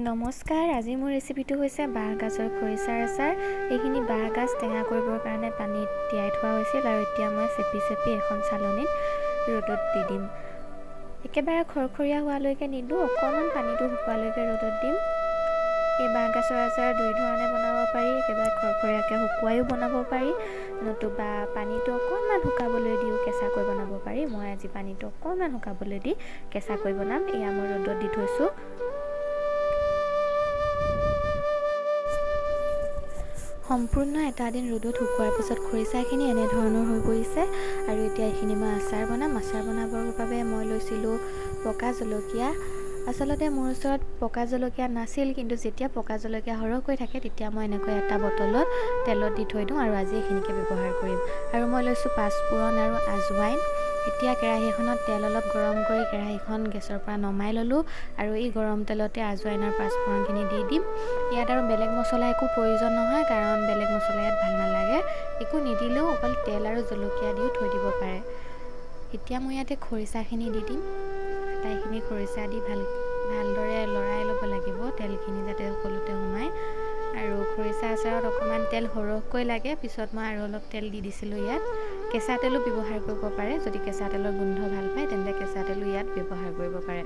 নমস্কাৰ, আজি মোৰ ৰেচিপিটো হৈছে বাঁহগাজৰ খৰিচাৰ আচাৰ। এইখিনি বাঁহগাজ টেঙা কৰিবৰ কাৰণে পানীত তিয়াই থোৱা হৈছিল আৰু এতিয়া মই চেপি এখন চালনীত ৰ'দত দি দিম। একেবাৰে খৰখৰীয়া হোৱালৈকে নিদিওঁ, অকণমান পানীটো শুকোৱালৈকে ৰ'দত দিম। এই বাঁহগাজৰ আচাৰ দুই ধৰণে বনাব পাৰি, একেবাৰে খৰখৰীয়াকৈ শুকুৱাইও বনাব পাৰি, নতুবা পানীটো অকণমান শুকাবলৈ দিও কেঁচাকৈ বনাব পাৰি। মই আজি পানীটো অকণমান শুকাবলৈ দি কেঁচাকৈ বনাম। এয়া মই ৰ'দত দি থৈছোঁ। সম্পূৰ্ণ এটা দিন ৰ'দত শুকোৱাৰ পিছত খৰিচাখিনি এনেধৰণৰ হৈ পৰিছে আৰু এতিয়া এইখিনি মই আচাৰ বনাম। আচাৰ বনাবৰ বাবে মই লৈছিলোঁ পকা জলকীয়া। আচলতে মোৰ ওচৰত পকা জলকীয়া নাছিল, কিন্তু যেতিয়া পকা জলকীয়া সৰহকৈ থাকে তেতিয়া মই এনেকৈ এটা বটলত তেলত দি থৈ দিওঁ আৰু আজি এইখিনিকে ব্যৱহাৰ কৰিম। আৰু মই লৈছোঁ পাঁচফোৰণ আৰু আজৱাইন। এতিয়া কেৰাহী এখনত তেল অলপ গৰম কৰি কেৰাহীখন গেছৰ পৰা নমাই ল'লোঁ আৰু এই গৰম তেলতে আজৱাইন আৰু পাঁচফোৰণখিনি দি দিম। ইয়াত আৰু বেলেগ মছলা একো প্ৰয়োজন নহয়, কাৰণ বেলেগ মছলা ইয়াত ভাল নালাগে। একো নিদিলেও অকল তেল আৰু জলকীয়া দিও থৈ দিব পাৰে। এতিয়া মই ইয়াতে খৰিচাখিনি দি দিম। আটাইখিনি খৰিচা দি ভালদৰে লৰাই ল'ব লাগিব, তেলখিনি যাতে সকলোতে সোমায়। আৰু খৰিচা আচাৰত অকণমান তেল সৰহকৈ লাগে, পিছত মই আৰু অলপ তেল দি দিছিলোঁ ইয়াত। কেঁচা তেলো ব্যৱহাৰ কৰিব পাৰে, যদি কেঁচা তেলৰ গোন্ধ ভাল পায় তেন্তে কেঁচা তেলো ইয়াত ব্যৱহাৰ কৰিব পাৰে।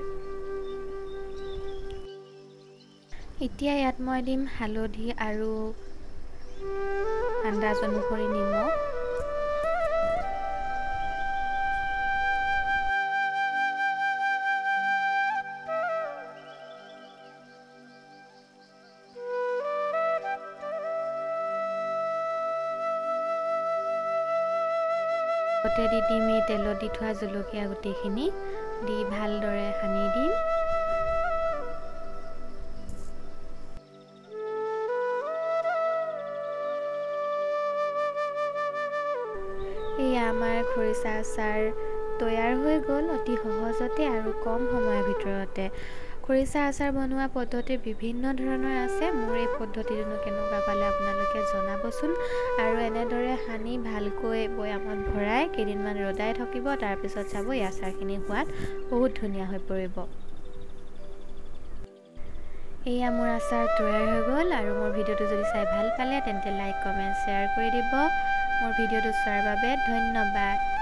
এতিয়া ইয়াত মই দিম হালধি আৰু আন্দাজ অনুসৰি নিমখ। দি দিম এই তেলত দি থোৱা জলকীয়া গোটেইখিনি দি ভালদৰে সানি দিম। এয়া আমাৰ খৰিচা আচাৰ তৈয়াৰ হৈ গ'ল, অতি সহজতে আৰু কম সময়ৰ ভিতৰতে। খৰিচা আচাৰ বনোৱা পদ্ধতি বিভিন্ন ধৰণৰ আছে। মোৰ এই পদ্ধতিটোনো কেনেকুৱা পালে আপোনালোকে জনাবচোন। আৰু এনেদৰে সানি ভালকৈ বৈয়ামত ভৰাই কেইদিনমান ৰ'দাই থাকিব, তাৰপিছত চাব এই আচাৰখিনিৰ সোৱাদ বহুত ধুনীয়া হৈ পৰিব। এয়া মোৰ আচাৰ তৈয়াৰ হৈ গ'ল আৰু মোৰ ভিডিঅ'টো যদি চাই ভাল পালে তেন্তে লাইক, কমেণ্ট, শ্বেয়াৰ কৰি দিব। মোৰ ভিডিঅ'টো চোৱাৰ বাবে ধন্যবাদ।